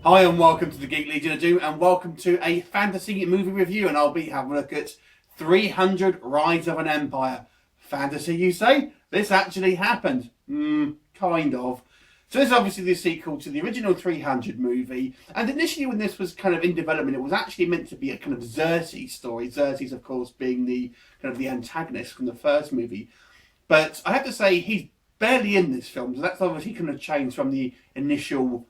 Hi and welcome to the Geek Legion of Doom and welcome to a fantasy movie review, and I'll be having a look at 300 Rise of an Empire. Fantasy, you say? This actually happened. Kind of. So this is obviously the sequel to the original 300 movie, and initially when this was kind of in development, it was actually meant to be a kind of Xerxes story. Xerxes, of course, being the kind of the antagonist from the first movie. But I have to say, he's barely in this film, so that's obviously kind of changed from the initial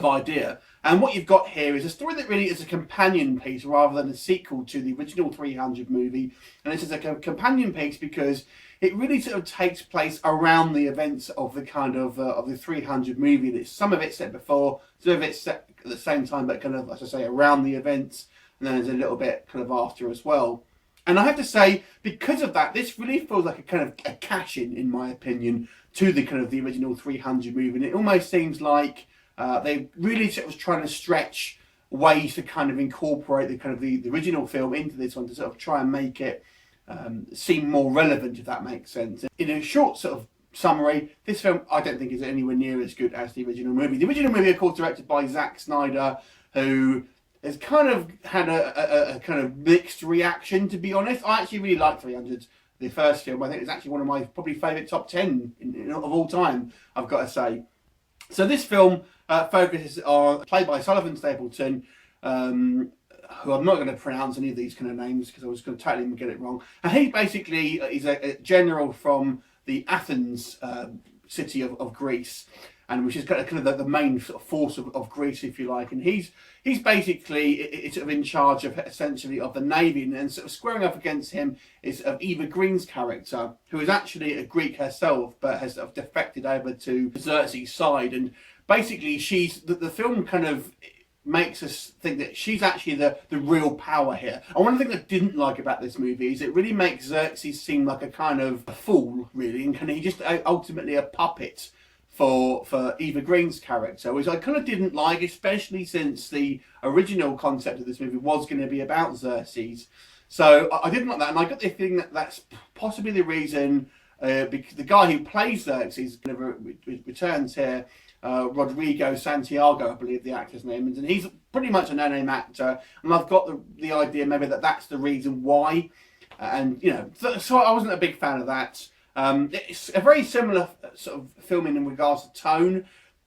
idea. And what you've got here is a story that really is a companion piece rather than a sequel to the original 300 movie. And this is a companion piece because it really sort of takes place around the events of the kind of the 300 movie. And some of it set before, some of it set at the same time, but kind of, as I say, around the events, and then there's a little bit kind of after as well. And I have to say, because of that, this really feels like a kind of a cash-in my opinion, to the kind of the original 300 movie. And it almost seems like they really sort of was trying to stretch ways to kind of incorporate the kind of the original film into this one to sort of try and make it seem more relevant, if that makes sense. In a short sort of summary, this film I don't think is anywhere near as good as the original movie. The original movie, of course, directed by Zack Snyder, who has kind of had a kind of mixed reaction, to be honest. I actually really like 300, the first film. I think it's actually one of my probably favourite top 10 of all time, I've got to say. So this film focuses on, played by Sullivan Stapleton, who I'm not going to pronounce any of these kind of names because I was going to totally get it wrong. And he basically is a general from the Athens city of Greece, and which is kind of the main sort of force of Greece, if you like. And he's basically sort of in charge of essentially of the navy, and sort of squaring up against him is Eva Green's character, who is actually a Greek herself, but has sort of defected over to Xerxes' side. And basically, the film kind of makes us think that she's actually the real power here. And one thing I didn't like about this movie is it really makes Xerxes seem like a kind of a fool, really, and he's just ultimately a puppet for Eva Green's character, which I kind of didn't like, especially since the original concept of this movie was going to be about Xerxes. So I didn't like that, and I got the feeling that that's possibly the reason the guy who plays Xerxes returns here, Rodrigo Santiago, I believe the actor's name is, and he's pretty much a no-name actor, and I've got the idea maybe that's the reason why, and you know, so I wasn't a big fan of that. It's a very similar sort of filming in regards to tone.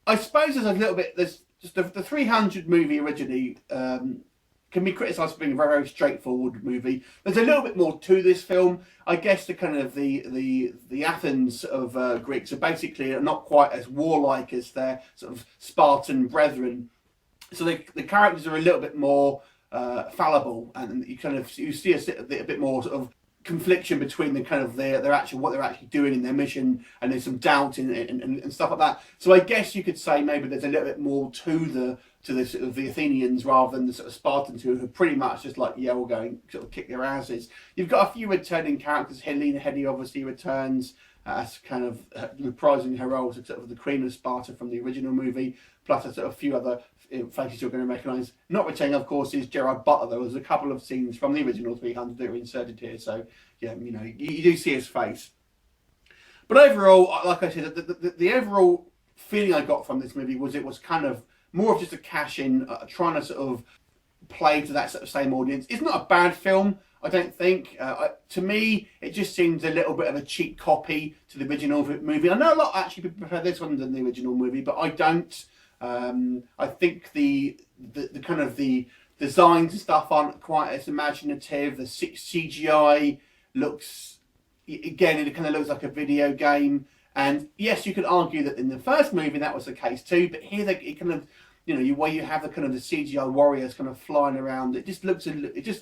I suppose there's a little bit, there's just the 300 movie originally can be criticised for being a very, very straightforward movie. There's a little bit more to this film. I guess the kind of the Athens of Greeks are basically not quite as warlike as their sort of Spartan brethren. So the characters are a little bit more fallible, and you see a bit more sort of confliction between the kind of what they're actually doing in their mission, and there's some doubt and stuff like that. So I guess you could say maybe there's a little bit more to the sort of the Athenians rather than the sort of Spartans who are pretty much just like, yeah, we'll go and sort of kick their asses. You've got a few returning characters. Helena Headey obviously returns as kind of reprising her role as sort of the Queen of Sparta from the original movie, plus a sort of few other faces you're going to recognise. Not returning, of course, is Gerard Butler. There was a couple of scenes from the original 300 that are inserted here, so yeah, you know, you do see his face. But overall, like I said, the overall feeling I got from this movie was it was kind of more of just a cash-in, trying to sort of play to that sort of same audience. It's not a bad film, I don't think. To me, it just seems a little bit of a cheap copy to the original movie. I know a lot actually prefer this one than the original movie, but I don't. I think the kind of the designs and stuff aren't quite as imaginative. The CGI looks, again, it kind of looks like a video game. And yes, you could argue that in the first movie that was the case too, but here it kind of, you know, where you have the kind of the CGI warriors kind of flying around, it just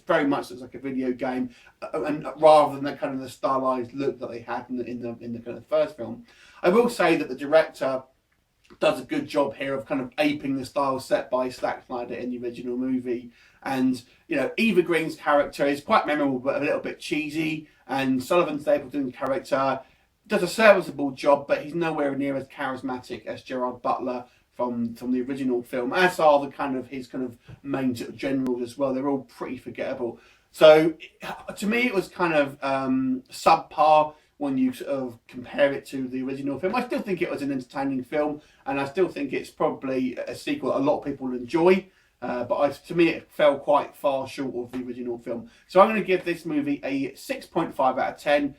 very much looks like a video game, and rather than the kind of the stylized look that they had in the kind of first film. I will say that the director does a good job here of kind of aping the style set by Zack Snyder in the original movie. And, you know, Eva Green's character is quite memorable but a little bit cheesy, and Sullivan Stapleton's character does a serviceable job, but he's nowhere near as charismatic as Gerard Butler from the original film, as are his kind of main sort of generals as well. They're all pretty forgettable. So to me it was kind of subpar, when you sort of compare it to the original film. I still think it was an entertaining film, and I still think it's probably a sequel a lot of people enjoy. But to me, it fell quite far short of the original film. So I'm going to give this movie a 6.5 out of 10.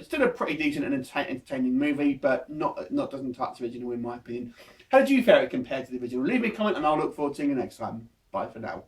Still a pretty decent and entertaining movie, but doesn't touch the original in my opinion. How did you fare it compared to the original? Leave me a comment and I'll look forward to seeing you next time. Bye for now.